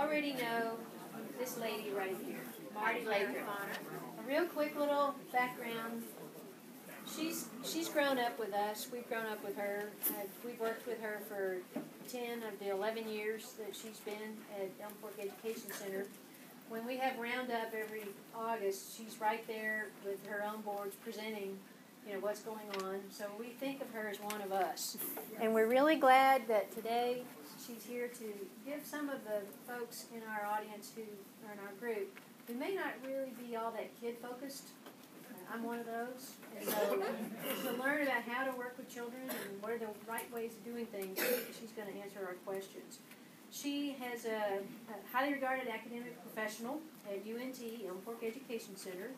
already know this lady right here, Marti Lathrop. A real quick little background. She's grown up with us. We've grown up with her. We've worked with her for 10 of the 11 years that she's been at Elm Fork Education Center. When we have Roundup every August, she's right there with her own boards presenting, what's going on. So we think of her as one of us. And we're really glad that today she's here to give some of the folks in our audience who are in our group who may not really be all that kid-focused. I'm one of those. And so to learn about how to work with children and what are the right ways of doing things, she's going to answer our questions. She has a highly regarded academic professional at UNT, Elm Fork Education Center,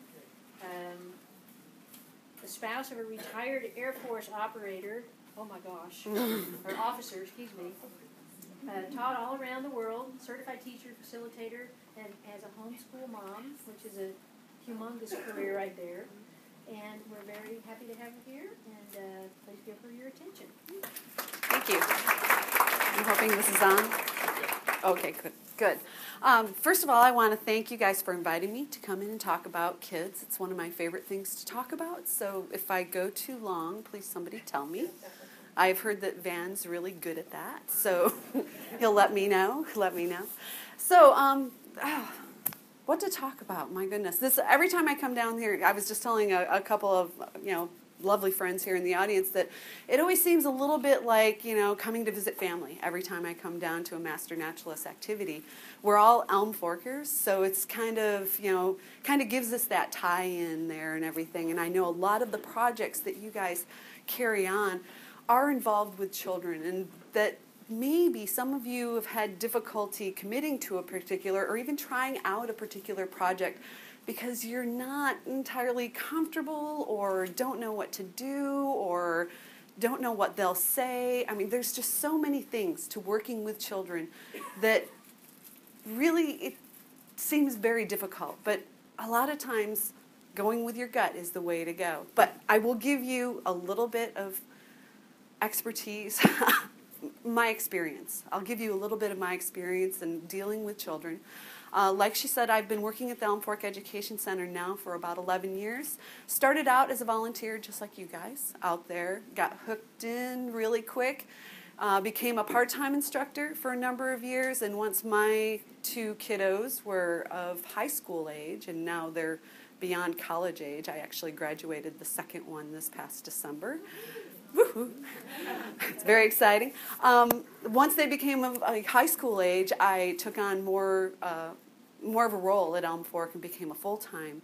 the spouse of a retired Air Force operator, or officer, taught all around the world, certified teacher, facilitator, and as a homeschool mom, which is a humongous career right there. And we're very happy to have her here, and please give her your attention. Thank you. I'm hoping this is on. Okay, good. First of all, I want to thank you guys for inviting me to come in and talk about kids. It's one of my favorite things to talk about, so if I go too long, please somebody tell me. I've heard that Van's really good at that, so he'll let me know. So, what to talk about? My goodness, every time I come down here, I was just telling a couple of lovely friends here in the audience that it always seems a little bit like coming to visit family every time I come down to a Master Naturalist activity. We're all Elm Forkers, so it's kind of gives us that tie-in there and everything. And I know a lot of the projects that you guys carry on are involved with children, and that maybe some of you have had difficulty committing to a particular or even trying out a particular project because you're not entirely comfortable or don't know what to do or don't know what they'll say. I mean, there's just so many things to working with children that really it seems very difficult. But a lot of times going with your gut is the way to go. But I will give you a little bit of expertise, my experience. I'll give you a little bit of my experience in dealing with children. Like she said, I've been working at the Elm Fork Education Center now for about 11 years. Started out as a volunteer just like you guys out there. Got hooked in really quick. Became a part-time instructor for a number of years. And once my two kiddos were of high school age, and now they're beyond college age, I actually graduated the second one this past December. Woo-hoo. It's very exciting. Once they became a high school age, I took on more of a role at Elm Fork and became a full-time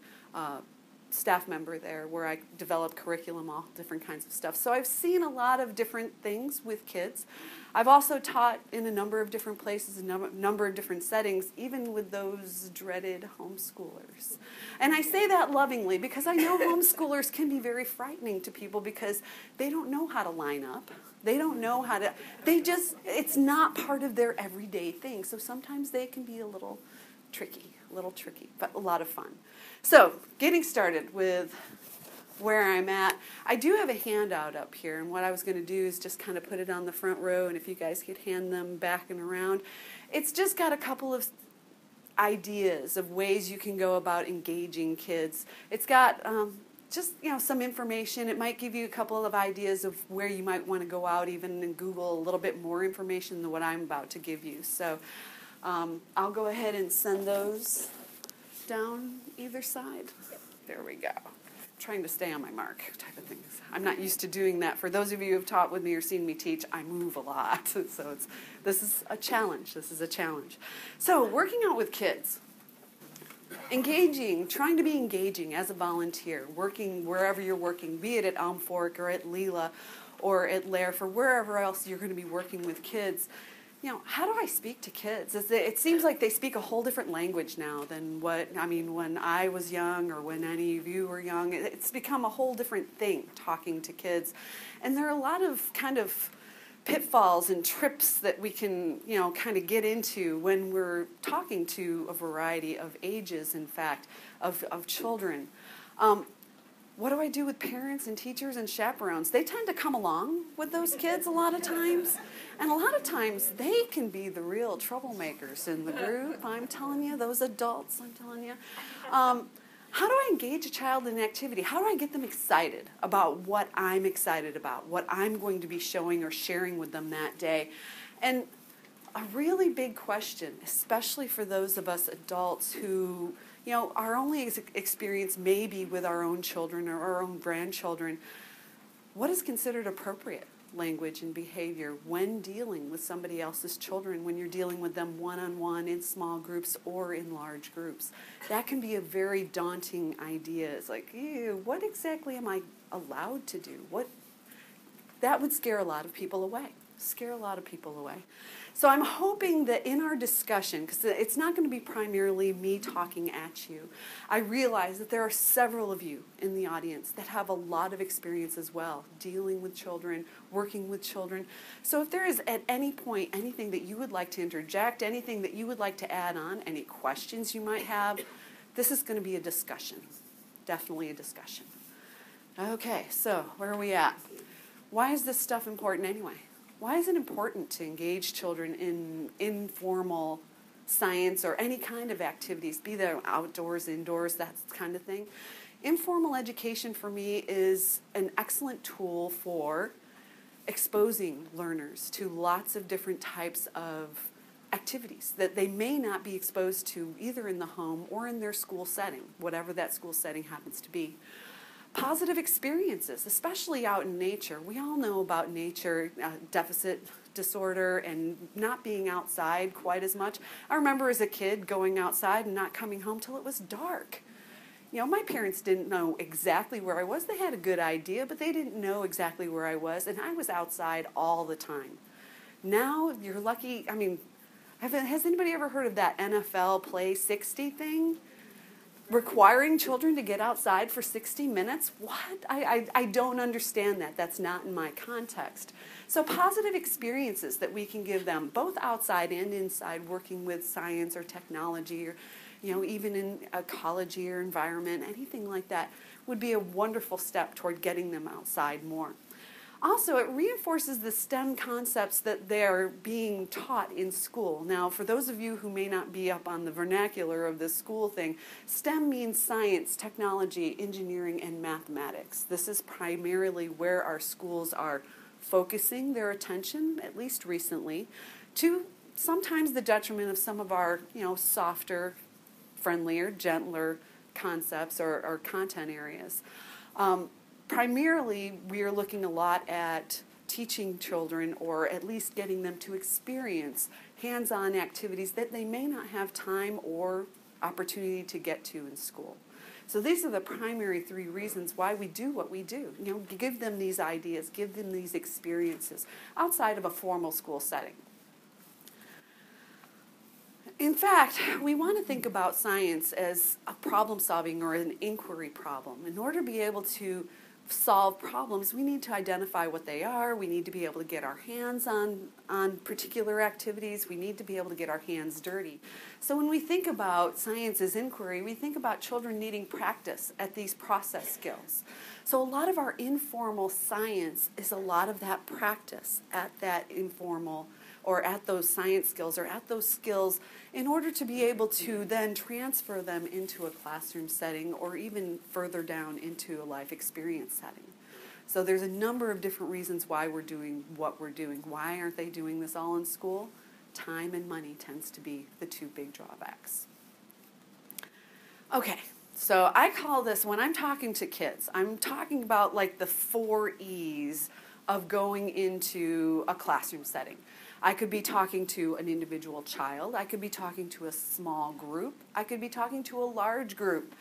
staff member there, where I developed curriculum, all different kinds of stuff. So I've seen a lot of different things with kids. I've also taught in a number of different places, a number of different settings, even with those dreaded homeschoolers. And I say that lovingly because I know homeschoolers can be very frightening to people because they don't know how to line up. They don't know how to, it's not part of their everyday thing. So sometimes they can be a little tricky, but a lot of fun. So getting started with where I'm at, I do have a handout up here, and what I was going to do is just kind of put it on the front row, and if you guys could hand them back and around. It's just got a couple of ideas of ways you can go about engaging kids. It's got just some information. It might give you a couple of ideas of where you might want to go out even and Google a little bit more information than what I'm about to give you. So I'll go ahead and send those down either side. There we go. Trying to stay on my mark type of things. I'm not used to doing that. For those of you who have taught with me or seen me teach, I move a lot. So this is a challenge. So working out with kids, trying to be engaging as a volunteer, working wherever you're working, be it at Elm Fork or at Leela or at Laird, or wherever else you're going to be working with kids. How do I speak to kids? It seems like they speak a whole different language now than when I was young or when any of you were young. It's become a whole different thing, talking to kids. And there are a lot of kind of pitfalls and trips that we can, kind of get into when we're talking to a variety of ages, in fact, of children. what do I do with parents and teachers and chaperones? They tend to come along with those kids a lot of times. And a lot of times they can be the real troublemakers in the group. I'm telling you, those adults, I'm telling you. How do I engage a child in an activity? How do I get them excited about what I'm excited about, what I'm going to be showing or sharing with them that day? And a really big question, especially for those of us adults who, our only experience may be with our own children or our own grandchildren, what is considered appropriate language and behavior when dealing with somebody else's children, when you're dealing with them one-on-one in small groups or in large groups? That can be a very daunting idea. It's like, ew, what exactly am I allowed to do? That would scare a lot of people away. So I'm hoping that in our discussion, because it's not going to be primarily me talking at you, I realize that there are several of you in the audience that have a lot of experience as well, dealing with children, working with children. So if there is at any point anything that you would like to interject, anything that you would like to add on, any questions you might have, this is going to be a discussion, definitely a discussion. Okay, so where are we at? Why is this stuff important anyway? Why is it important to engage children in informal science or any kind of activities, be they outdoors, indoors, that kind of thing? Informal education for me is an excellent tool for exposing learners to lots of different types of activities that they may not be exposed to either in the home or in their school setting, whatever that school setting happens to be. Positive experiences, especially out in nature. We all know about nature, deficit disorder, and not being outside quite as much. I remember as a kid going outside and not coming home till it was dark. My parents didn't know exactly where I was. They had a good idea, but they didn't know exactly where I was, and I was outside all the time. Now, you're lucky. Has anybody ever heard of that NFL Play 60 thing? Requiring children to get outside for 60 minutes? What? I don't understand that. That's not in my context. So positive experiences that we can give them, both outside and inside, working with science or technology or, even in ecology or environment, anything like that, would be a wonderful step toward getting them outside more. Also, it reinforces the STEM concepts that they're being taught in school. Now, for those of you who may not be up on the vernacular of this school thing, STEM means science, technology, engineering, and mathematics. This is primarily where our schools are focusing their attention, at least recently, to sometimes the detriment of some of our, softer, friendlier, gentler concepts or content areas. Primarily, we are looking a lot at teaching children, or at least getting them to experience hands-on activities that they may not have time or opportunity to get to in school. So these are the primary three reasons why we do what we do. Give them these ideas, give them these experiences outside of a formal school setting. In fact, we want to think about science as a problem-solving or an inquiry problem. In order to be able to solve problems, we need to identify what they are. We need to be able to get our hands on particular activities. We need to be able to get our hands dirty. So when we think about science as inquiry, we think about children needing practice at these process skills. So a lot of our informal science is a lot of that practice at that informal or at those science skills or at those skills in order to be able to then transfer them into a classroom setting or even further down into a life experience setting. So there's a number of different reasons why we're doing what we're doing. Why aren't they doing this all in school? Time and money tends to be the two big drawbacks. Okay, so I call this, when I'm talking to kids, I'm talking about like the 4 E's of going into a classroom setting. I could be talking to an individual child. I could be talking to a small group. I could be talking to a large group.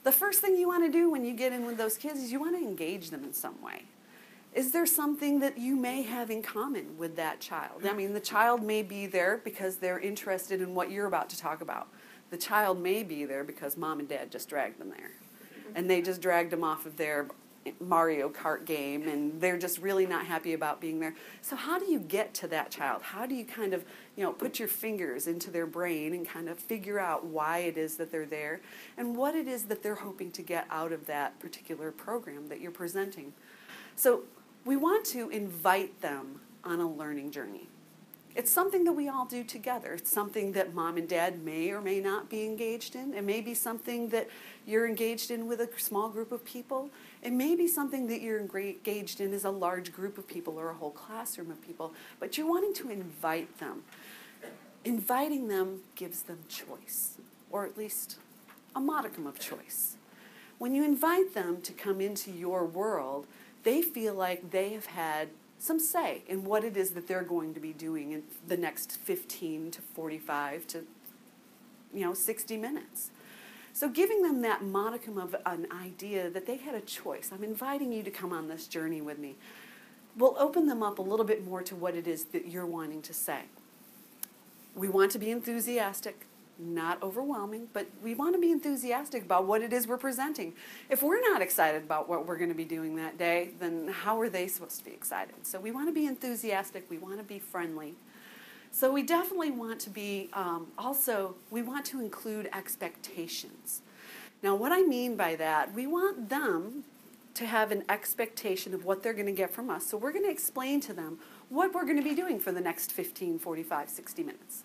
The first thing you want to do when you get in with those kids is you want to engage them in some way. Is there something that you may have in common with that child? The child may be there because they're interested in what you're about to talk about. The child may be there because mom and dad just dragged them there. And they just dragged them off of their Mario Kart game and they're just really not happy about being there. So how do you get to that child? How do you kind of, put your fingers into their brain and kind of figure out why it is that they're there and what it is that they're hoping to get out of that particular program that you're presenting? So we want to invite them on a learning journey. It's something that we all do together. It's something that mom and dad may or may not be engaged in. It may be something that you're engaged in with a small group of people. It may be something that you're engaged in as a large group of people or a whole classroom of people. But you're wanting to invite them. Inviting them gives them choice, or at least a modicum of choice. When you invite them to come into your world, they feel like they have had some say in what it is that they're going to be doing in the next 15 to 45 to 60 minutes. So giving them that modicum of an idea that they had a choice. I'm inviting you to come on this journey with me. Will open them up a little bit more to what it is that you're wanting to say. We want to be enthusiastic, not overwhelming, but we want to be enthusiastic about what it is we're presenting. If we're not excited about what we're going to be doing that day, then how are they supposed to be excited? So we want to be enthusiastic, we want to be friendly. So we definitely want to be, we want to include expectations. Now what I mean by that, we want them to have an expectation of what they're going to get from us. So we're going to explain to them what we're going to be doing for the next 15, 45, 60 minutes.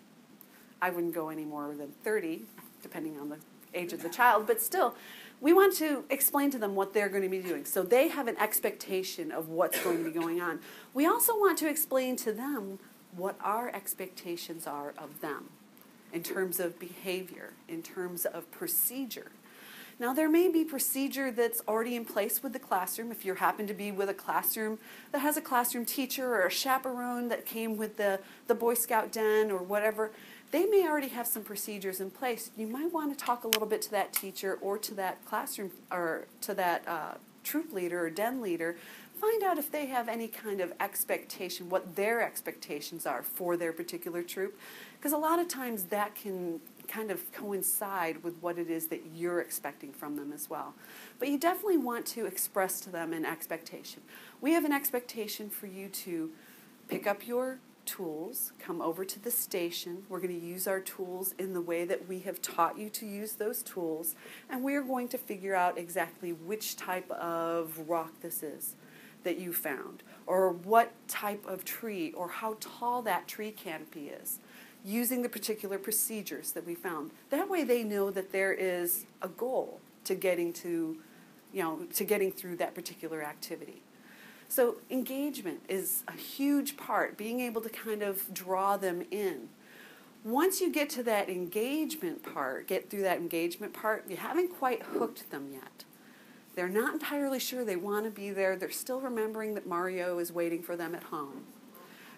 I wouldn't go any more than 30, depending on the age of the child, but still, we want to explain to them what they're going to be doing. So they have an expectation of what's going to be going on. We also want to explain to them what our expectations are of them in terms of behavior, in terms of procedure. Now, there may be procedure that's already in place with the classroom. If you happen to be with a classroom that has a classroom teacher or a chaperone that came with the Boy Scout den or whatever, they may already have some procedures in place. You might want to talk a little bit to that teacher or to that classroom or to that troop leader or den leader. Find out if they have any kind of expectation, what their expectations are for their particular troop. Because a lot of times that can kind of coincide with what it is that you're expecting from them as well. But you definitely want to express to them an expectation. We have an expectation for you to pick up your tools, come over to the station. We're going to use our tools in the way that we have taught you to use those tools, and we are going to figure out exactly which type of rock this is that you found, or what type of tree, or how tall that tree canopy is, using the particular procedures that we found. That way they know that there is a goal to getting through that particular activity. So engagement is a huge part, being able to kind of draw them in. Once you get to that engagement part, you haven't quite hooked them yet. They're not entirely sure they want to be there. They're still remembering that Mario is waiting for them at home.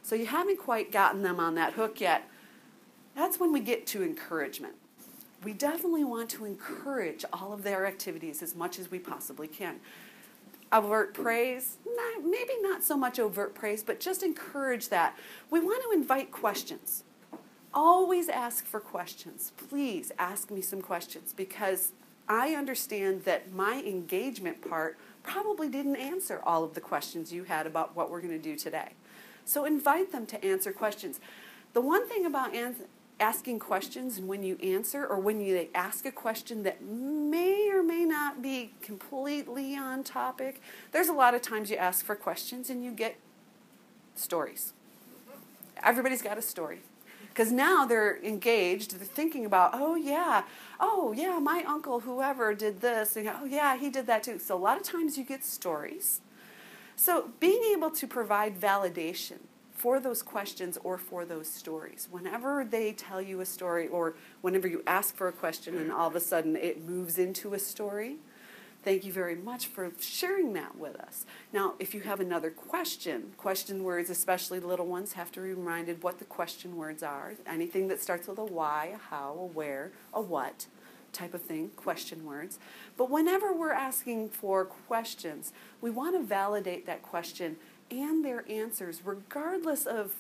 So you haven't quite gotten them on that hook yet. That's when we get to encouragement. We definitely want to encourage all of their activities as much as we possibly can. Overt praise, maybe not so much overt praise, but just encourage that. We want to invite questions. Always ask for questions. Please ask me some questions, because I understand that my engagement part probably didn't answer all of the questions you had about what we're going to do today. So invite them to answer questions. The one thing about asking questions, and when you answer, or when you ask a question that may or may not be completely on topic, there's a lot of times you ask for questions and you get stories. Everybody's got a story. Because now they're engaged, they're thinking about, oh yeah, my uncle whoever did this, and oh yeah, he did that too. So a lot of times you get stories. So being able to provide validation for those questions or for those stories. Whenever they tell you a story, or whenever you ask for a question and all of a sudden it moves into a story, thank you very much for sharing that with us. Now, if you have another question words, especially little ones, have to be reminded what the question words are. Anything that starts with a why, a how, a where, a what type of thing, question words. But whenever we're asking for questions, we want to validate that question and their answers, regardless of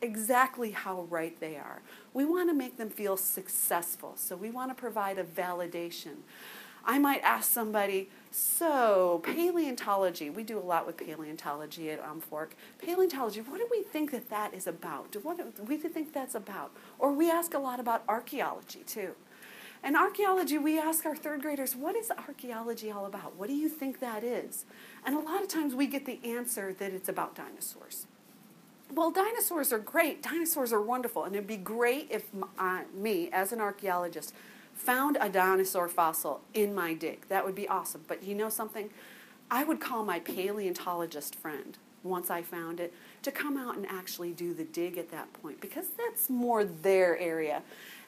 exactly how right they are. We want to make them feel successful, so we want to provide a validation. I might ask somebody, so paleontology, we do a lot with paleontology at Fork. Paleontology, what do we think that is about? What do we think that's about? Or we ask a lot about archaeology too. And archaeology, we ask our third graders, what is archaeology all about? What do you think that is? And a lot of times we get the answer that it's about dinosaurs. Well, dinosaurs are great. Dinosaurs are wonderful. And it'd be great if me, as an archaeologist, found a dinosaur fossil in my dig. That would be awesome. But you know something? I would call my paleontologist friend, once I found it, to come out and actually do the dig at that point, because that's more their area.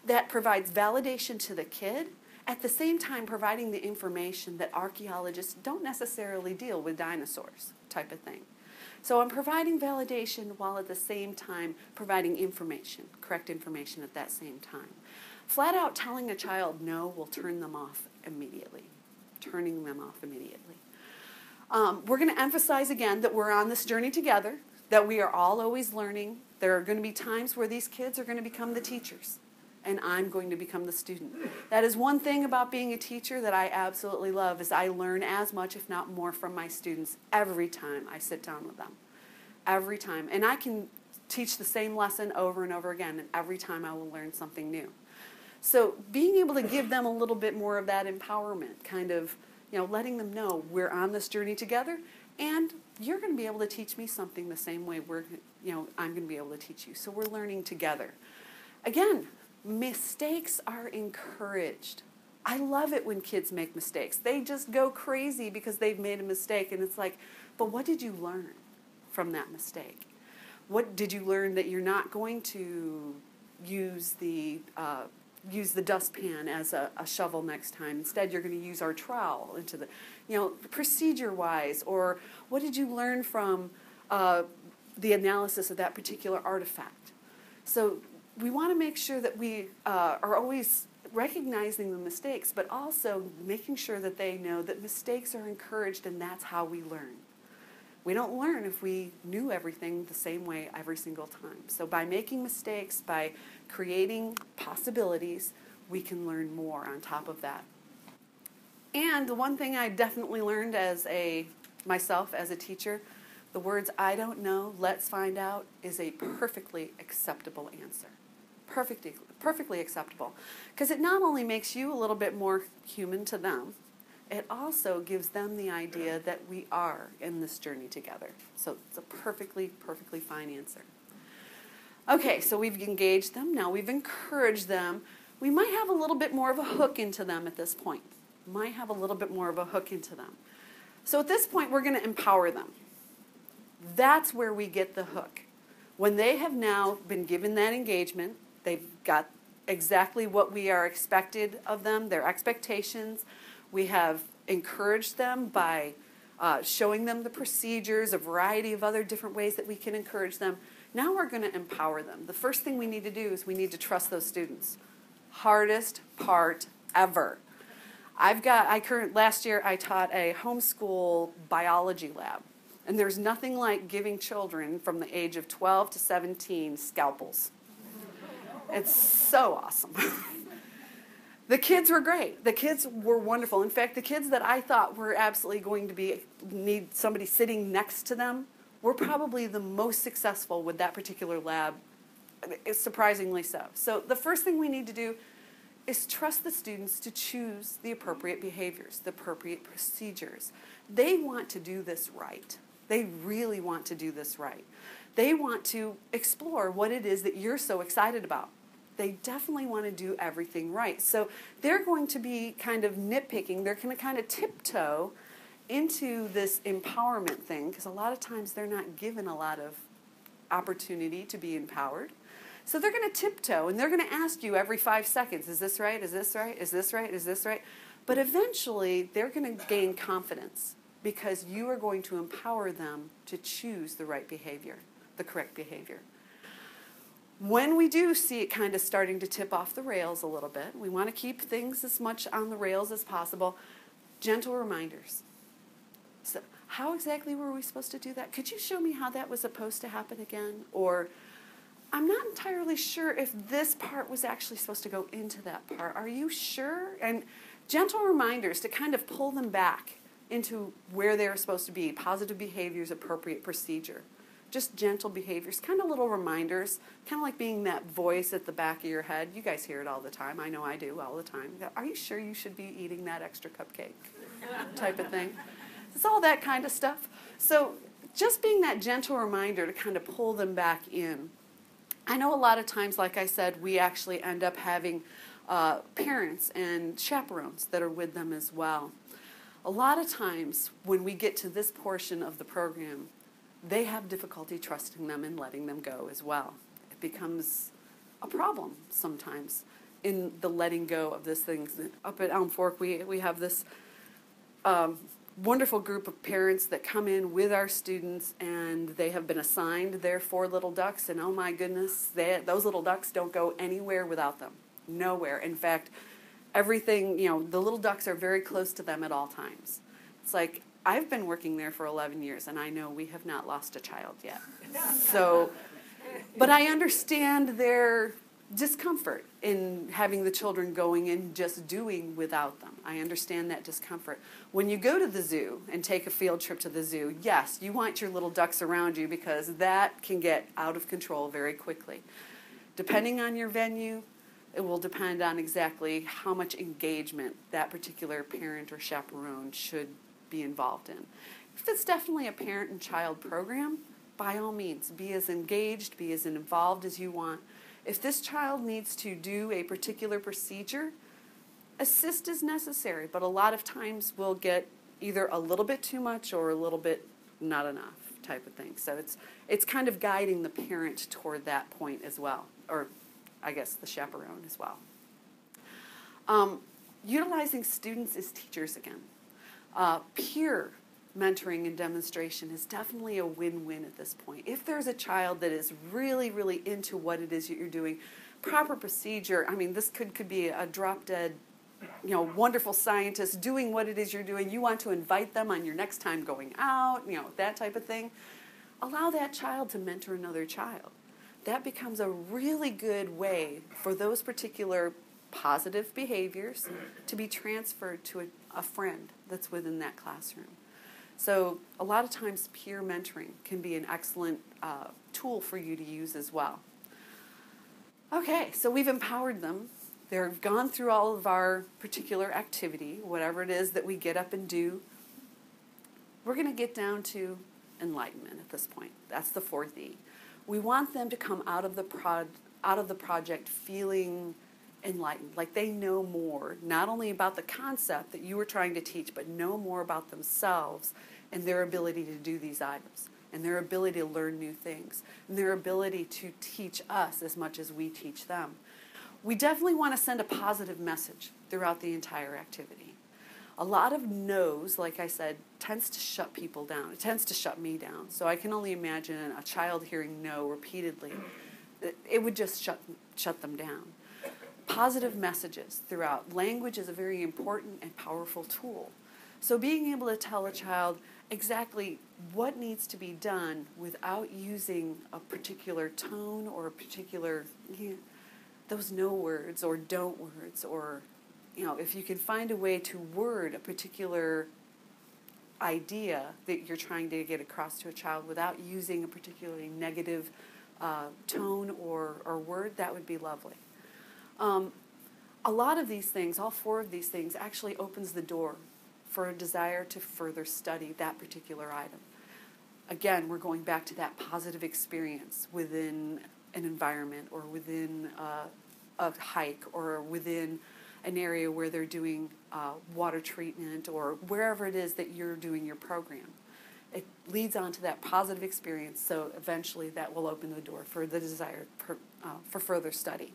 That provides validation to the kid, at the same time providing the information that archaeologists don't necessarily deal with dinosaurs type of thing. So I'm providing validation while at the same time providing information, correct information at that same time. Flat out telling a child no will turn them off immediately. Turning them off immediately. We're going to emphasize again that we're on this journey together, that we are all always learning. There are going to be times where these kids are going to become the teachers, and I'm going to become the student. That is one thing about being a teacher that I absolutely love, is I learn as much, if not more, from my students every time I sit down with them. Every time. And I can teach the same lesson over and over again, and every time I will learn something new. So being able to give them a little bit more of that empowerment, kind of, letting them know we're on this journey together, and you're going to be able to teach me something the same way I'm going to be able to teach you. So we're learning together. Again, mistakes are encouraged. I love it when kids make mistakes. They just go crazy because they've made a mistake, and it's like, but what did you learn from that mistake? What did you learn that you're not going to use the dustpan as a shovel next time? Instead, you're going to use our trowel into the, procedure-wise, or what did you learn from the analysis of that particular artifact? So we want to make sure that we are always recognizing the mistakes, but also making sure that they know that mistakes are encouraged, and that's how we learn. We don't learn if we knew everything the same way every single time. So by making mistakes, by creating possibilities, we can learn more on top of that. And the one thing I definitely learned myself as a teacher, the words "I don't know, let's find out" is a perfectly acceptable answer. Perfectly acceptable. Because it not only makes you a little bit more human to them, it also gives them the idea that we are in this journey together. So it's a perfectly fine answer. Okay, so we've engaged them. Now we've encouraged them. We might have a little bit more of a hook into them at this point. So at this point, we're going to empower them. That's where we get the hook. When they have now been given that engagement, they've got exactly what we are expected of them, their expectations. We have encouraged them by showing them the procedures, a variety of other different ways that we can encourage them. Now we're going to empower them. The first thing we need to do is we need to trust those students. Hardest part ever. Last year I taught a homeschool biology lab. And there's nothing like giving children from the age of 12 to 17 scalpels. It's so awesome. The kids were great. The kids were wonderful. In fact, the kids that I thought were absolutely going to need somebody sitting next to them were probably the most successful with that particular lab, surprisingly so. So the first thing we need to do is trust the students to choose the appropriate behaviors, the appropriate procedures. They want to do this right. They really want to do this right. They want to explore what it is that you're so excited about. They definitely want to do everything right. So they're going to be kind of nitpicking. They're going to kind of tiptoe into this empowerment thing, because a lot of times they're not given a lot of opportunity to be empowered. So they're going to tiptoe, and they're going to ask you every 5 seconds, is this right? Is this right? Is this right? Is this right? But eventually, they're going to gain confidence, because you are going to empower them to choose the right behavior, the correct behavior. When we do see it kind of starting to tip off the rails a little bit, we want to keep things as much on the rails as possible. Gentle reminders. So how exactly were we supposed to do that? Could you show me how that was supposed to happen again? Or I'm not entirely sure if this part was actually supposed to go into that part. Are you sure? And gentle reminders to kind of pull them back into where they're supposed to be. Positive behaviors, appropriate procedure. Just gentle behaviors, kind of little reminders, kind of like being that voice at the back of your head. You guys hear it all the time. I know I do all the time. Are you sure you should be eating that extra cupcake? Type of thing. It's all that kind of stuff. So just being that gentle reminder to kind of pull them back in. I know a lot of times, like I said, we actually end up having parents and chaperones that are with them as well. A lot of times when we get to this portion of the program, they have difficulty trusting them and letting them go as well. It becomes a problem sometimes in the letting go of this thing. Up at Elm Fork, we have this wonderful group of parents that come in with our students, and they have been assigned their 4 little ducks, and oh my goodness, those little ducks don't go anywhere without them. Nowhere. In fact, everything, the little ducks are very close to them at all times. It's like, I've been working there for 11 years, and I know we have not lost a child yet. So, but I understand their discomfort in having the children going and just doing without them. I understand that discomfort. When you go to the zoo and take a field trip to the zoo, yes, you want your little ducks around you because that can get out of control very quickly. Depending on your venue, it will depend on exactly how much engagement that particular parent or chaperone should be involved in. If it's definitely a parent and child program, by all means, be as engaged, be as involved as you want. If this child needs to do a particular procedure, assist is necessary, but a lot of times we'll get either a little bit too much or a little bit not enough type of thing. So it's kind of guiding the parent toward that point as well, or I guess the chaperone as well. Utilizing students as teachers again. Peer mentoring and demonstration is definitely a win-win at this point. If there's a child that is really, really into what it is that you're doing, proper procedure, I mean, this could be a drop-dead, wonderful scientist doing what it is you're doing. You want to invite them on your next time going out, that type of thing. Allow that child to mentor another child. That becomes a really good way for those particular positive behaviors to be transferred to a friend that's within that classroom. So a lot of times peer mentoring can be an excellent tool for you to use as well. Okay, so we've empowered them. They've gone through all of our particular activity, whatever it is that we get up and do. We're going to get down to enlightenment at this point. That's the 4th E. We want them to come out of the project feeling enlightened, like they know more, not only about the concept that you were trying to teach, but know more about themselves and their ability to do these items, and their ability to learn new things, and their ability to teach us as much as we teach them. We definitely want to send a positive message throughout the entire activity. A lot of no's, like I said, tends to shut people down. It tends to shut me down. So I can only imagine a child hearing no repeatedly. It would just shut them down. Positive messages throughout. Language is a very important and powerful tool. So being able to tell a child exactly what needs to be done without using a particular tone or a particular, those no words or don't words, or, if you can find a way to word a particular idea that you're trying to get across to a child without using a particularly negative tone or word, that would be lovely. A lot of these things, all 4 of these things, actually opens the door for a desire to further study that particular item. Again, we're going back to that positive experience within an environment or within a hike or within an area where they're doing water treatment or wherever it is that you're doing your program. It leads on to that positive experience, so eventually that will open the door for the desire for further study.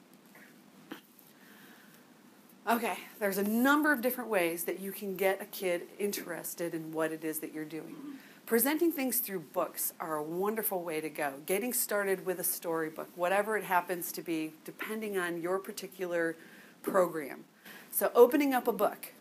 Okay, there's a number of different ways that you can get a kid interested in what it is that you're doing. Presenting things through books are a wonderful way to go. Getting started with a storybook, whatever it happens to be, depending on your particular program. So opening up a book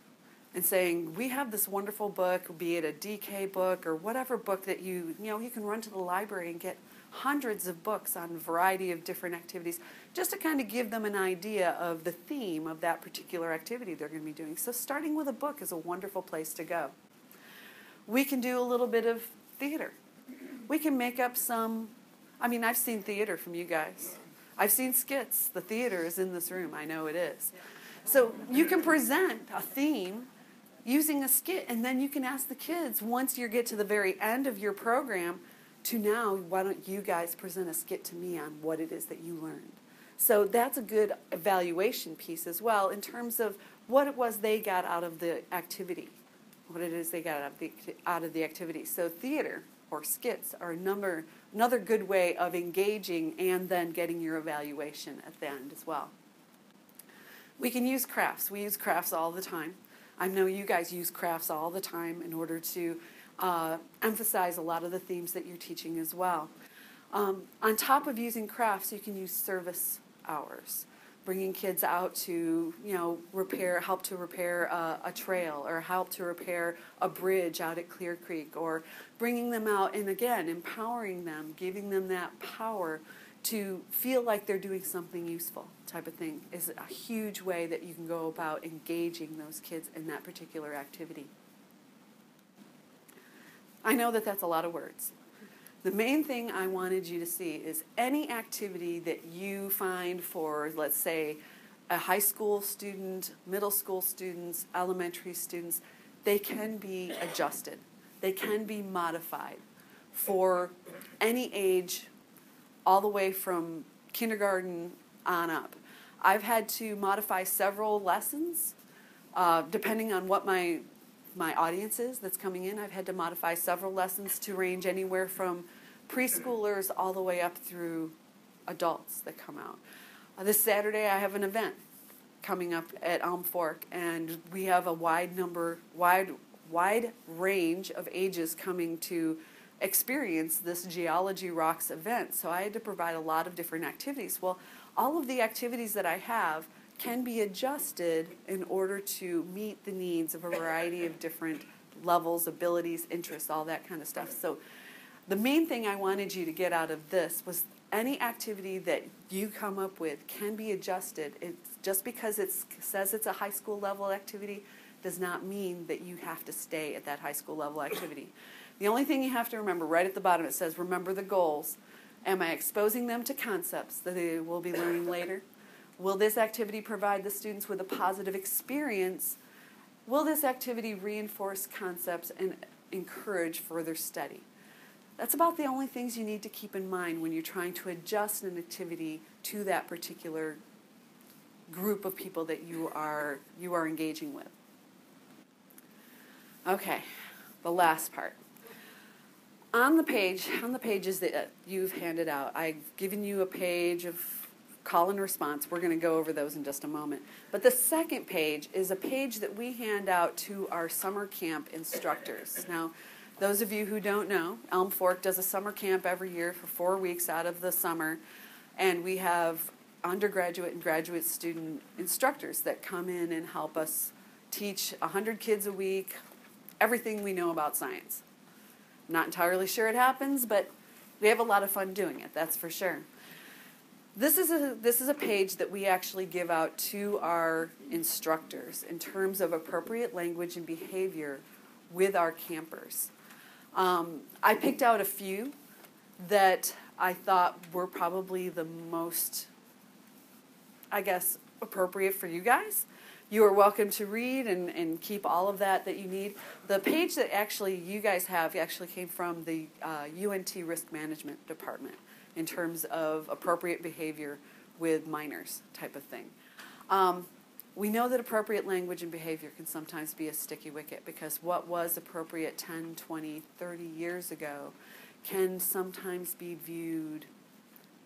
and saying, we have this wonderful book, be it a DK book or whatever book that you can run to the library and get hundreds of books on a variety of different activities, just to kind of give them an idea of the theme of that particular activity they're going to be doing. So starting with a book is a wonderful place to go. We can do a little bit of theater. We can make up I've seen theater from you guys. I've seen skits. The theater is in this room. I know it is. So you can present a theme using a skit, and then you can ask the kids, once you get to the very end of your program, to now, why don't you guys present a skit to me on what it is that you learned? So that's a good evaluation piece as well in terms of what it was they got out of the activity, what it is they got out of the activity. So theater or skits are another good way of engaging and then getting your evaluation at the end as well. We can use crafts. We use crafts all the time. I know you guys use crafts all the time in order to emphasize a lot of the themes that you're teaching as well. On top of using crafts, you can use service hours, bringing kids out to help to repair a trail, or help to repair a bridge out at Clear Creek, or bringing them out and again empowering them, giving them that power to feel like they're doing something useful type of thing is a huge way that you can go about engaging those kids in that particular activity. I know that that's a lot of words. The main thing I wanted you to see is any activity that you find for, let's say, a high school student, middle school students, elementary students, they can be adjusted. They can be modified for any age, all the way from kindergarten on up. I've had to modify several lessons, depending on what my audience is that's coming in. I've had to modify several lessons to range anywhere from preschoolers all the way up through adults that come out. This Saturday I have an event coming up at Elm Fork, and we have a wide range of ages coming to experience this Geology Rocks event. So I had to provide a lot of different activities. Well, all of the activities that I have can be adjusted in order to meet the needs of a variety of different levels, abilities, interests, all that kind of stuff. So the main thing I wanted you to get out of this was any activity that you come up with can be adjusted. It's just because it says it's a high school level activity does not mean that you have to stay at that high school level activity. The only thing you have to remember, right at the bottom, it says, remember the goals. Am I exposing them to concepts that they will be learning later? Will this activity provide the students with a positive experience? Will this activity reinforce concepts and encourage further study? That's about the only things you need to keep in mind when you're trying to adjust an activity to that particular group of people that you are engaging with. Okay, the last part. On the pages that you've handed out, I've given you a page of call and response. We're going to go over those in just a moment. But the second page is a page that we hand out to our summer camp instructors. Now, those of you who don't know, Elm Fork does a summer camp every year for 4 weeks out of the summer, and we have undergraduate and graduate student instructors that come in and help us teach 100 kids a week everything we know about science. Not entirely sure it happens, but we have a lot of fun doing it, that's for sure. This is a page that we actually give out to our instructors in terms of appropriate language and behavior with our campers. I picked out a few that I thought were probably the most, appropriate for you guys. You are welcome to read and keep all of that you need. The page that actually you guys have actually came from the UNT Risk Management Department in terms of appropriate behavior with minors type of thing. We know that appropriate language and behavior can sometimes be a sticky wicket because what was appropriate 10, 20, 30 years ago can sometimes be viewed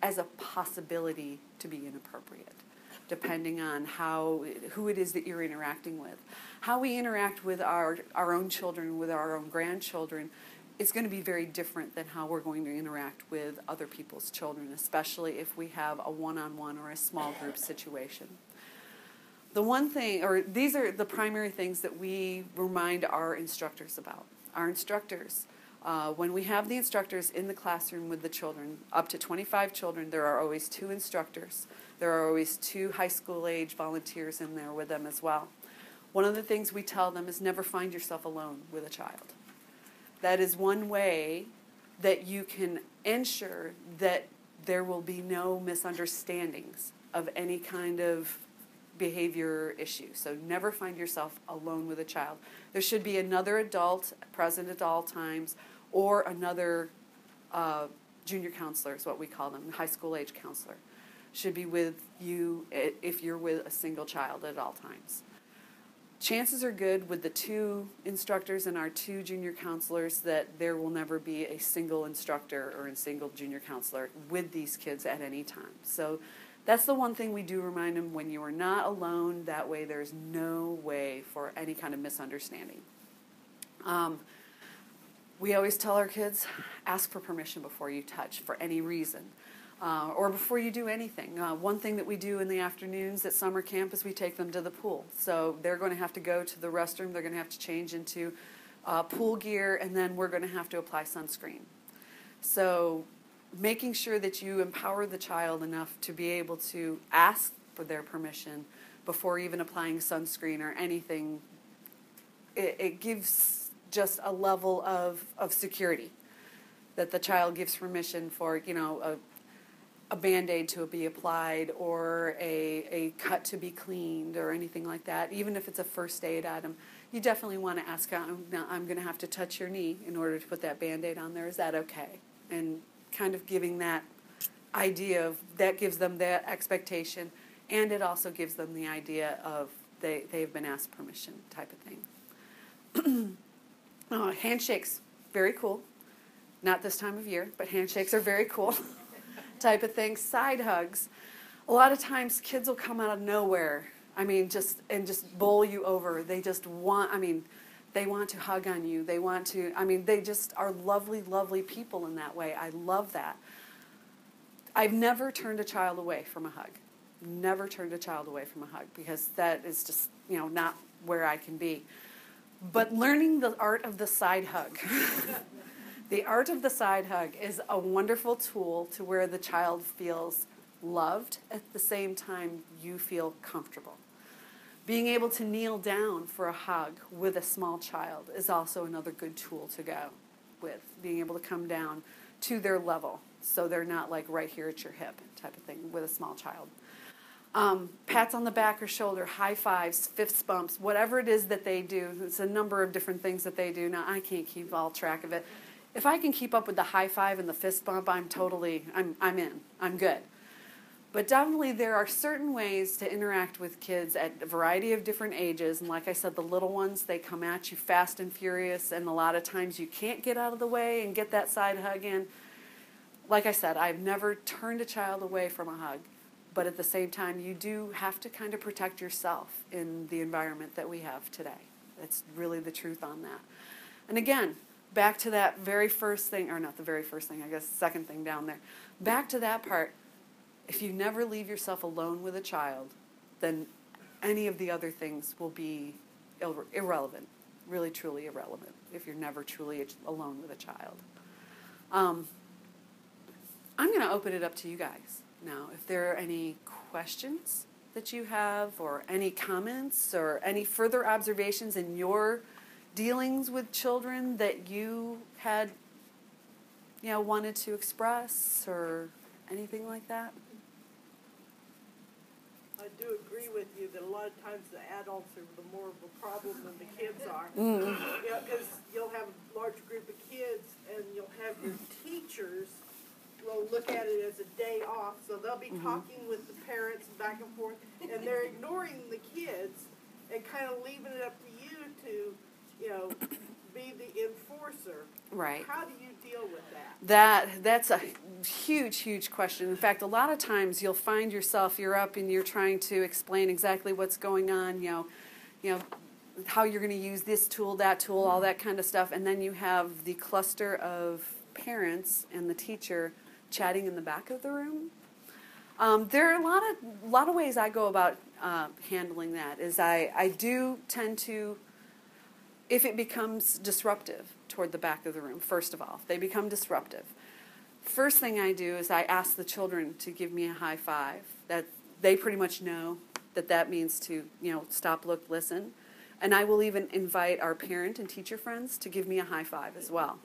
as a possibility to be inappropriate, depending on who it is that you're interacting with. How we interact with our own children, with our own grandchildren, is going to be very different than how we're going to interact with other people's children, especially if we have a one-on-one or a small group situation. These are the primary things that we remind our instructors about. Our instructors When we have the instructors in the classroom with the children, up to 25 children, there are always 2 instructors. There are always 2 high school age volunteers in there with them as well. One of the things we tell them is never find yourself alone with a child. That is one way that you can ensure that there will be no misunderstandings of any kind of behavior issue. So never find yourself alone with a child. There should be another adult present at all times, or another junior counselor is what we call them, high school age counselor, should be with you if you're with a single child at all times. Chances are good with the 2 instructors and our 2 junior counselors that there will never be a single instructor or a single junior counselor with these kids at any time. So that's the one thing we do remind them: when you are not alone, that way there's no way for any kind of misunderstanding. We always tell our kids, ask for permission before you touch for any reason. Or before you do anything. One thing that we do in the afternoons at summer camp is we take them to the pool. So they're going to have to go to the restroom, they're going to have to change into pool gear, and then we're going to have to apply sunscreen. So making sure that you empower the child enough to be able to ask for their permission before even applying sunscreen or anything, it gives just a level of security that the child gives permission for, a Band-Aid to be applied, or a cut to be cleaned, or anything like that. Even if it's a first aid item, you definitely want to ask, now I'm going to have to touch your knee in order to put that Band-Aid on there. Is that okay? And kind of giving that idea of, that gives them that expectation, and it also gives them the idea of they've been asked permission type of thing. Handshakes, very cool. Not this time of year, but handshakes are very cool. Type of thing. Side hugs. A lot of times kids will come out of nowhere. Just bowl you over. They just want, they want to hug on you. They want to, they just are lovely, lovely people in that way. I love that. I've never turned a child away from a hug. Never turned a child away from a hug, because that is just, not where I can be. But learning the art of the side hug. The art of the side hug is a wonderful tool to where the child feels loved at the same time you feel comfortable. Being able to kneel down for a hug with a small child is also another good tool to go with. Being able to come down to their level so they're not like right here at your hip type of thing with a small child. Pats on the back or shoulder, high fives, fist bumps, whatever it is that they do. It's a number of different things that they do. Now, I can't keep all track of it. If I can keep up with the high five and the fist bump, I'm in. I'm good. But definitely there are certain ways to interact with kids at a variety of different ages. And like I said, the little ones, they come at you fast and furious, and a lot of times you can't get out of the way and get that side hug in. Like I said, I've never turned a child away from a hug. But at the same time, you do have to kind of protect yourself in the environment that we have today. That's really the truth on that. And again, back to that very first thing, or not the very first thing, I guess the second thing down there. Back to that part, if you never leave yourself alone with a child, then any of the other things will be irrelevant, really truly irrelevant, if you're never truly alone with a child. I'm going to open it up to you guys now. If there are any questions that you have, or any comments, or any further observations in your dealings with children that you had, wanted to express, or anything like that? I do agree with you that a lot of times the adults are the more of a problem than the kids are. Because you'll have a large group of kids, and you'll have your teachers will look at it as a day off, so they'll be talking with the parents back and forth, and they're ignoring the kids and kind of leaving it up to you to, be the enforcer. Right. How do you deal with that? That's a huge, huge question. In fact, a lot of times you'll find yourself, you're up and you're trying to explain exactly what's going on, how you're going to use this tool, that tool, all that kind of stuff, and then you have the cluster of parents and the teacher chatting in the back of the room. There are a lot of ways I go about handling that. Is I do tend to, if it becomes disruptive toward the back of the room, first of all. They become disruptive. First thing I do is I ask the children to give me a high five. That they pretty much know that means to, stop, look, listen. And I will even invite our parent and teacher friends to give me a high five as well.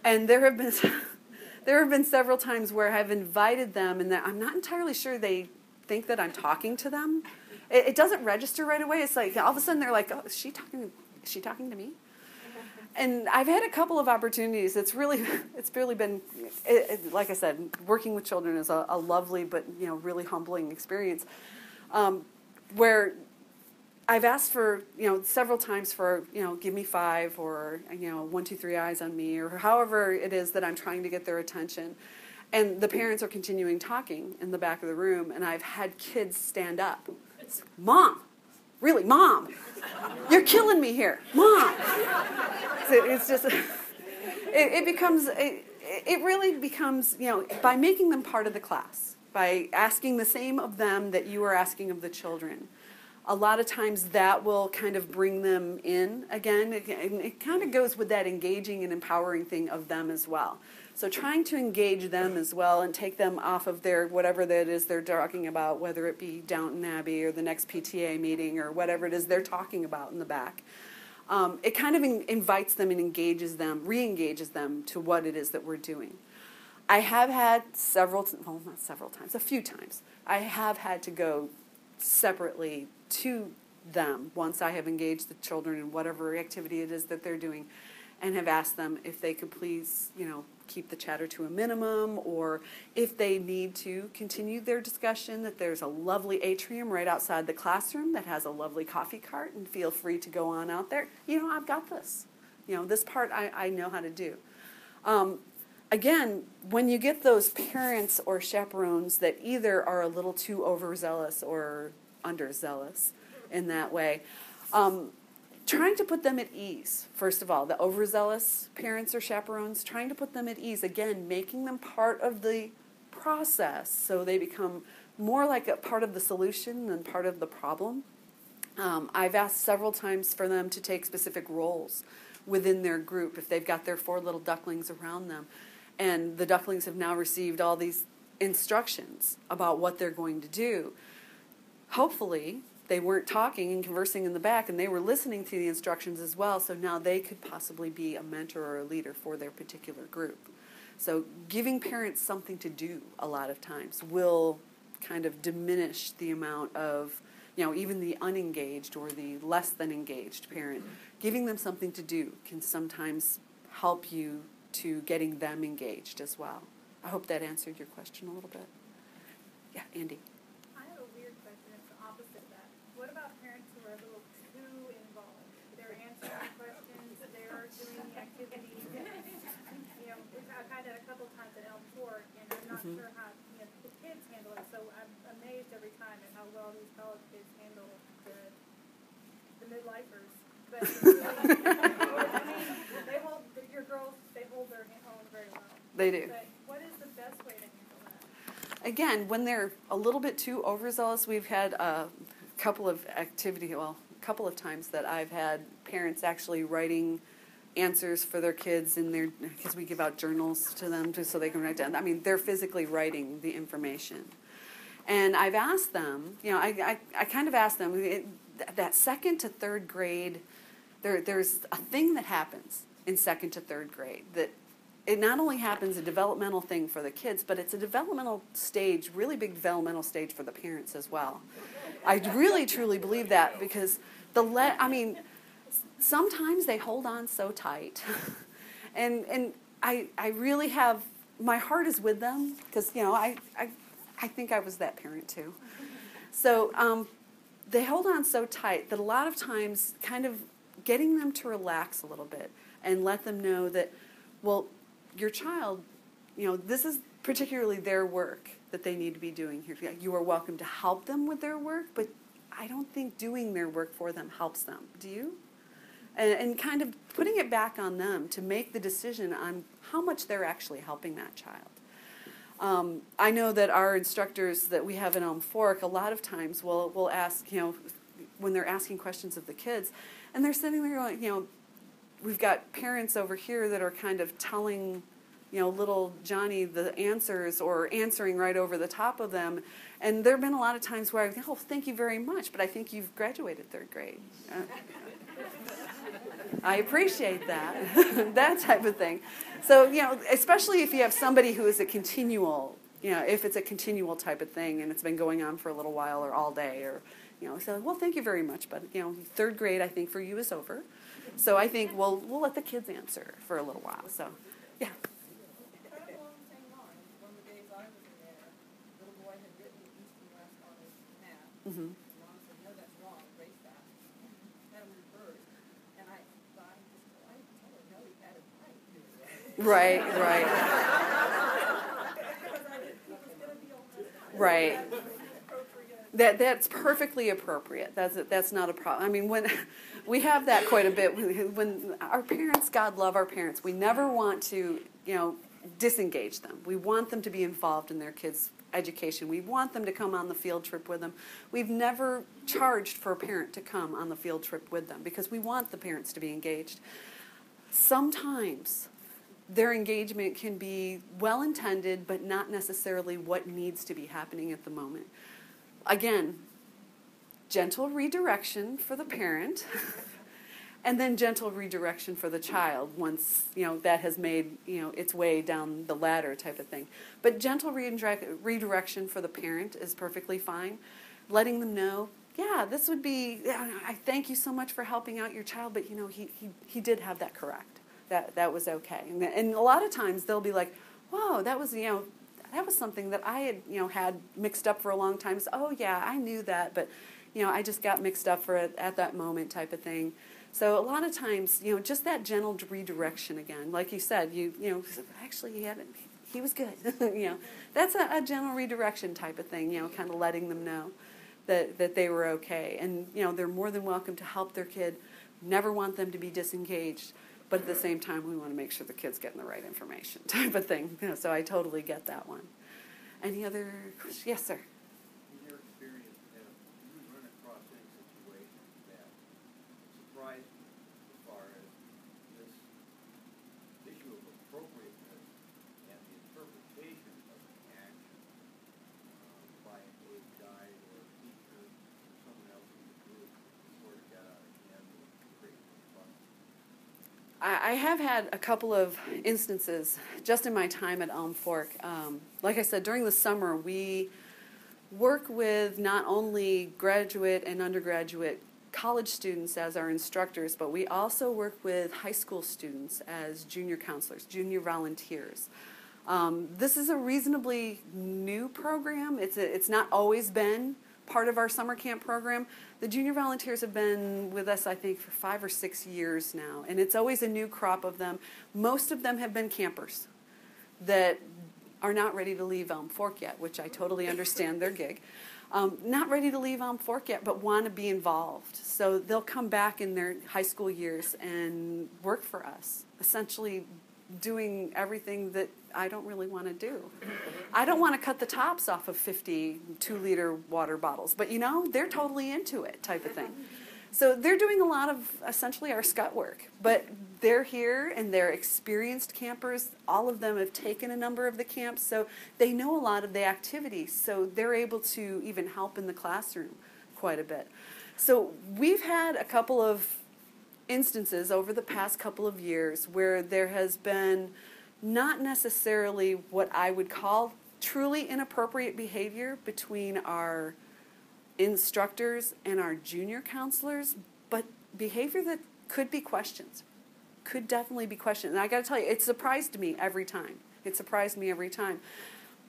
And there have been several times where I've invited them, and I'm not entirely sure they think that I'm talking to them. It doesn't register right away. It's like all of a sudden they're like, "Oh, is she talking to me?" And I've had a couple of opportunities. It's really been, like I said, working with children is a lovely but really humbling experience, where I've asked for several times for give me 5 or 1, 2, 3 eyes on me, or however it is that I'm trying to get their attention, and the parents are continuing talking in the back of the room, and I've had kids stand up, "Mom, really, Mom, you're killing me here, Mom." It's just it really becomes by making them part of the class, by asking the same of them that you are asking of the children. A lot of times that will kind of bring them in again. It kind of goes with that engaging and empowering thing of them as well. So trying to engage them as well and take them off of their whatever that is they're talking about, whether it be Downton Abbey or the next PTA meeting or whatever it is they're talking about in the back. It kind of invites them and engages them, re-engages them to what it is that we're doing. I have had a few times, I have had to go separately to them once I have engaged the children in whatever activity it is that they're doing, and have asked them if they could please, keep the chatter to a minimum, or if they need to continue their discussion, that there's a lovely atrium right outside the classroom that has a lovely coffee cart, and feel free to go on out there. I've got this. This part I know how to do. Again, when you get those parents or chaperones that either are a little too overzealous or underzealous in that way, trying to put them at ease, first of all, the overzealous parents or chaperones, trying to put them at ease, again, making them part of the process so they become more like a part of the solution than part of the problem. I've asked several times for them to take specific roles within their group if they've got their 4 little ducklings around them, and the ducklings have now received all these instructions about what they're going to do. Hopefully, they weren't talking and conversing in the back, and they were listening to the instructions as well, so now they could possibly be a mentor or a leader for their particular group. So giving parents something to do a lot of times will kind of diminish the amount of, even the unengaged or the less than engaged parent. Giving them something to do can sometimes help you to getting them engaged as well. I hope that answered your question a little bit. Yeah, Andy. What about parents who are a little too involved? They're answering questions, they're doing activities. I've had that a couple of times at Elm Fork, and I'm not sure how the kids handle it. So I'm amazed every time at how well these college kids handle the midlifers. But they hold your girls. They hold their own very well. They do. But what is the best way to handle that? Again, when they're a little bit too overzealous, we've had a couple of times that I've had parents actually writing answers for their kids in their, because we give out journals to them just so they can write down. I mean, they're physically writing the information. And I've asked them, I kind of asked them, that 2nd to 3rd grade, there's a thing that happens in 2nd to 3rd grade that it not only happens a developmental thing for the kids, but it's a developmental stage, really big developmental stage for the parents as well. I really, truly believe that because sometimes they hold on so tight. and I really have, my heart is with them because, I think I was that parent too. So they hold on so tight that a lot of times kind of getting them to relax a little bit and let them know that, well, your child, this is particularly their work that they need to be doing here. You are welcome to help them with their work, but I don't think doing their work for them helps them. Do you? And kind of putting it back on them to make the decision on how much they're actually helping that child. I know that our instructors that we have in Elm Fork, a lot of times will ask, when they're asking questions of the kids, and they're sitting there going, we've got parents over here that are kind of telling, little Johnny the answers or answering right over the top of them. And there have been a lot of times where I think, oh, thank you very much, but I think you've graduated 3rd grade. I appreciate that, that type of thing. So, especially if you have somebody who is a continual, if it's a continual type of thing and it's been going on for a little while or all day or, so, well, thank you very much, but, 3rd grade, I think, for you is over. So I think we'll let the kids answer for a little while. So, yeah. Kind of along the same lines, one of the days I was in there, a little boy had written East and West on his map. Mm-hmm. Mom said, no, that's wrong, erase that. Had him reversed. And I thought, I told her, no, he had it right. Right, right. Because I didn't think it was going to be all messed up. Right. Appropriate. That's perfectly appropriate. That's not a problem. I mean, when we have that quite a bit. When our parents, God love our parents, we never want to, disengage them. We want them to be involved in their kids' education. We want them to come on the field trip with them. We've never charged for a parent to come on the field trip with them because we want the parents to be engaged. Sometimes their engagement can be well-intended, but not necessarily what needs to be happening at the moment. Again, gentle redirection for the parent, and then gentle redirection for the child once, that has made, its way down the ladder type of thing. But gentle redirection for the parent is perfectly fine. Letting them know, yeah, this would be, I thank you so much for helping out your child, but, he did have that correct. That was okay. And a lot of times they'll be like, whoa, that was, that was something that I had, had mixed up for a long time. So, oh, yeah, I knew that, but, I just got mixed up for it at that moment type of thing. So a lot of times, just that gentle redirection again. Like you said, actually he was good. That's a gentle redirection type of thing, kind of letting them know that they were okay. And, they're more than welcome to help their kid. Never want them to be disengaged. But at the same time, we want to make sure the kid's getting the right information type of thing. So I totally get that one. Any other questions? Yes, sir. In your experience, have you run across any situations that surprised you as far as this issue of appropriateness and the interpretation of an action by a guide or a teacher or someone else in the group sort of got out of hand or created fun? I have had a couple of instances just in my time at Elm Fork. Like I said, during the summer, we work with not only graduate and undergraduate college students as our instructors, but we also work with high school students as junior counselors, junior volunteers. This is a reasonably new program. It's not always been part of our summer camp program. The junior volunteers have been with us, I think, for 5 or 6 years now, and it's always a new crop of them. Most of them have been campers that are not ready to leave Elm Fork yet, which I totally understand their gig. Not ready to leave Elm Fork yet, but want to be involved. So they'll come back in their high school years and work for us, essentially doing everything that I don't really want to do. I don't want to cut the tops off of 50 2-liter water bottles, but they're totally into it type of thing. So they're doing a lot of essentially our scut work, but they're here and they're experienced campers. All of them have taken a number of the camps, so they know a lot of the activities, so they're able to even help in the classroom quite a bit. So we've had a couple of instances over the past couple of years where there has been not necessarily what I would call truly inappropriate behavior between our instructors and our junior counselors, but behavior that could be questioned, could definitely be questioned. And I got to tell you, it surprised me every time. It surprised me every time.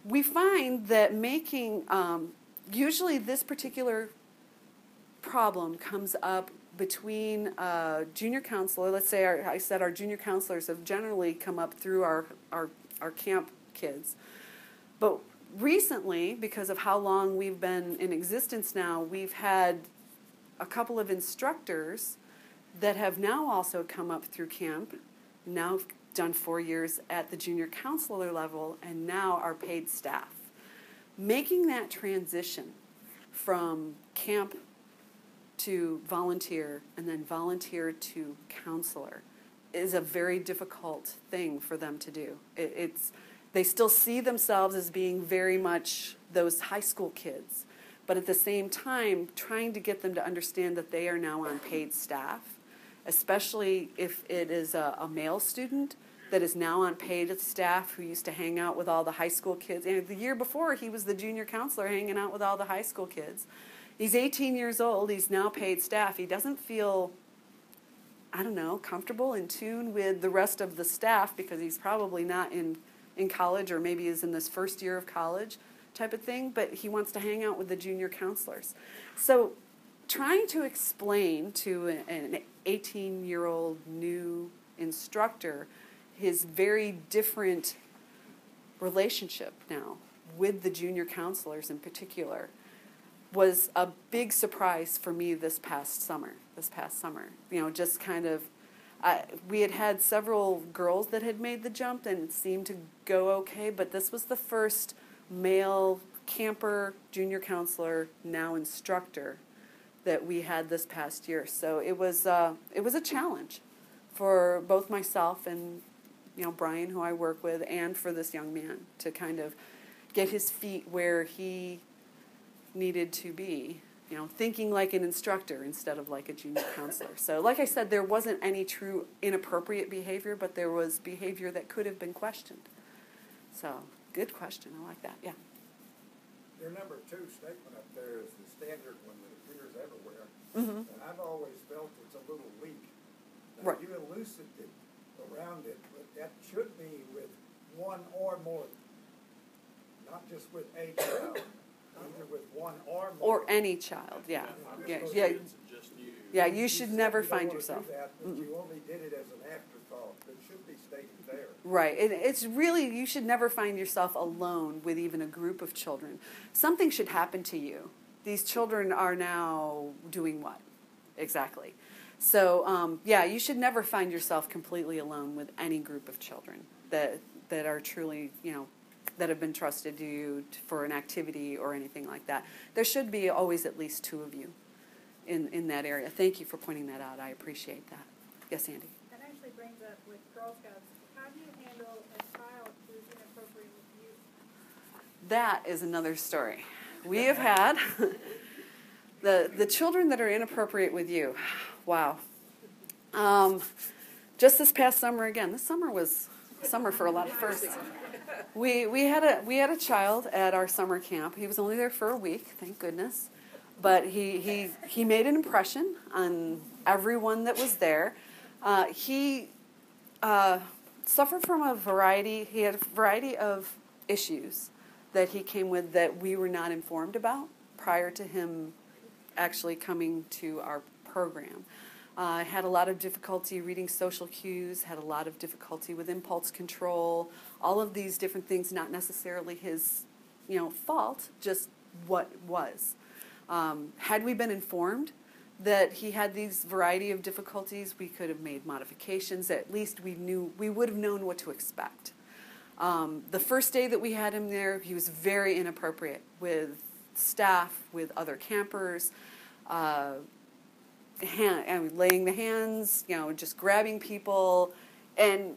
We find that usually this particular problem comes up between a junior counselor. Let's say our junior counselors have generally come up through our camp kids. But recently, because of how long we've been in existence now, we've had a couple of instructors that have now also come up through camp, now done 4 years at the junior counselor level, and now are paid staff. Making that transition from camp to volunteer and then volunteer to counselor is a very difficult thing for them to do. They still see themselves as being very much those high school kids, but at the same time, trying to get them to understand that they are now on paid staff, especially if it is a male student that is now on paid staff who used to hang out with all the high school kids. And the year before, he was the junior counselor hanging out with all the high school kids. He's 18 years old. He's now paid staff. He doesn't feel, I don't know, comfortable, in tune with the rest of the staff because he's probably not in college, or maybe is in this first year of college type of thing, but he wants to hang out with the junior counselors. So trying to explain to an 18-year-old new instructor his very different relationship now with the junior counselors in particular was a big surprise for me this past summer. Just kind of, we had several girls that had made the jump and it seemed to go okay, but this was the first male camper, junior counselor, now instructor that we had this past year. So it was a challenge for both myself and Brian, who I work with, and for this young man to kind of get his feet where he needed to be, thinking like an instructor instead of like a junior counselor. So like I said, there wasn't any true inappropriate behavior, but there was behavior that could have been questioned. So good question. I like that. Yeah. Your number 2 statement up there is the standard one that appears everywhere. Mm-hmm. And I've always felt it's a little weak. Now, Right. you elucidated around it, but that should be with one or more, not just with a child, either with one or more. Or any child. Yeah. Yeah. Because Yeah. you- Yeah. You should said never you don't find wanna yourself. do that, but you only did it as an afterthought. It should be stated there. Right. It's really, you should never find yourself alone with even a group of children. Something should happen to you. These children are now doing what? Exactly. So, you should never find yourself completely alone with any group of children that are truly, that have been trusted to you for an activity or anything like that. There should be always at least 2 of you in that area. Thank you for pointing that out. I appreciate that. Yes, Andy? That actually brings up with Girl Scouts, how do you handle a child who is inappropriate with you? That is another story. We have had the children that are inappropriate with you. Wow. Just this past summer again. This summer was a summer for a lot of firsts. We had a child at our summer camp. He was only there for a week, thank goodness. But he made an impression on everyone that was there. He suffered from he had a variety of issues that he came with that we were not informed about prior to him actually coming to our program. Had a lot of difficulty reading social cues, had a lot of difficulty with impulse control, all of these different things, not necessarily his fault, just what was. Had we been informed that he had these variety of difficulties, we could have made modifications. At least we would have known what to expect. The first day that we had him there, he was very inappropriate with staff, with other campers, laying the hands, just grabbing people, and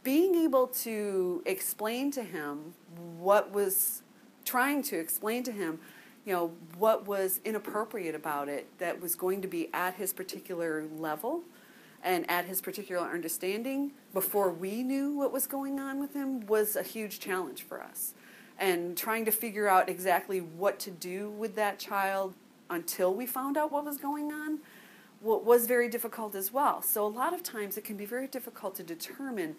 being able to explain to him what was inappropriate about it, that was going to be at his particular level and at his particular understanding before we knew what was going on with him, was a huge challenge for us. And trying to figure out exactly what to do with that child until we found out what was going on was very difficult as well. So a lot of times it can be very difficult to determine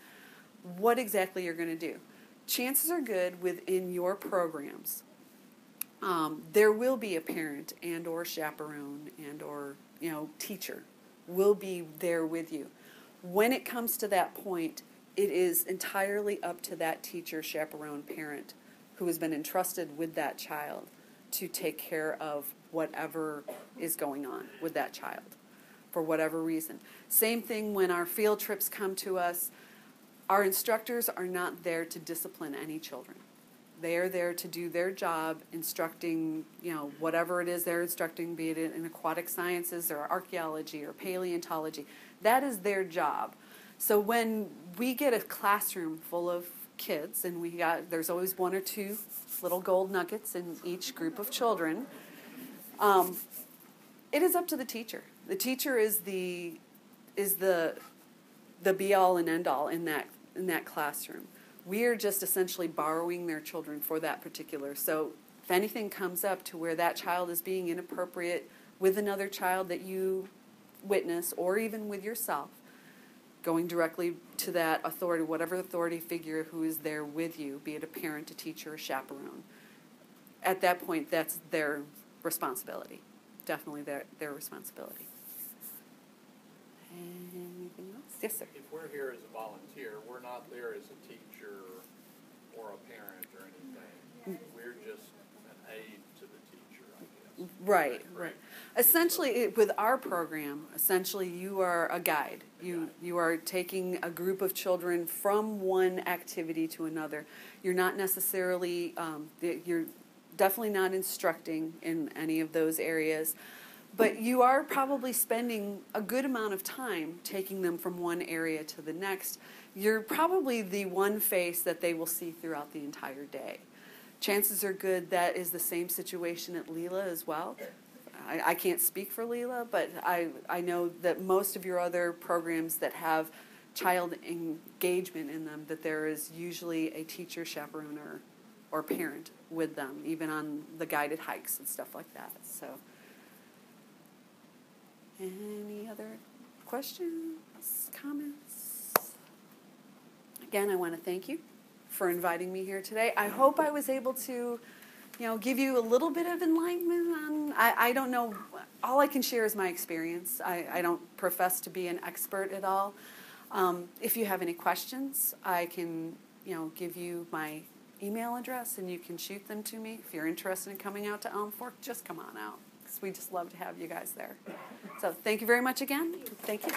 what exactly you're going to do. Chances are good within your programs, there will be a parent and or chaperone and or teacher will be there with you. When it comes to that point, it is entirely up to that teacher, chaperone, parent who has been entrusted with that child to take care of whatever is going on with that child for whatever reason. Same thing when our field trips come to us. Our instructors are not there to discipline any children. They are there to do their job instructing, whatever it is they're instructing, be it in aquatic sciences or archaeology or paleontology. That is their job, So when we get a classroom full of kids, and there's always one or two little gold nuggets in each group of children, it is up to the teacher. The teacher is the be all and end all in that classroom. We are just essentially borrowing their children for that particular. So if anything comes up to where that child is being inappropriate with another child that you witness, or even with yourself, going directly to that authority, whatever authority figure who is there with you, be it a parent, a teacher, a chaperone. At that point, that's their responsibility. Definitely their responsibility. Anything else? Yes, sir. If we're here as a volunteer, we're not there as a teacher or a parent or anything. We're just an aid to the teacher, I guess. Right. Essentially, with our program, you are a guide. You are taking a group of children from one activity to another. You're not necessarily, you're definitely not instructing in any of those areas, but you are probably spending a good amount of time taking them from one area to the next. You're probably the one face that they will see throughout the entire day. Chances are good that is the same situation at Leela as well. I can't speak for Leela, but I know that most of your other programs that have child engagement in them, that there is usually a teacher, chaperone, or parent with them, even on the guided hikes and stuff like that. So, any other questions, comments? Again, I want to thank you for inviting me here today. I hope I was able to, give you a little bit of enlightenment on, I don't know, all I can share is my experience. I don't profess to be an expert at all. If you have any questions, I can, give you my email address and you can shoot them to me. If you're interested in coming out to Elm Fork, just come on out, because we just love to have you guys there. So thank you very much again. Thank you.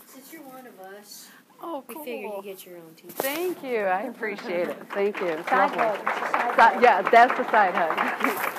Since you're one of us, Oh, cool. we figure you get your own teacher. Thank you. I appreciate it. Thank you. It's Side lovely. hug. It's a side hug. Yeah, that's the side hug.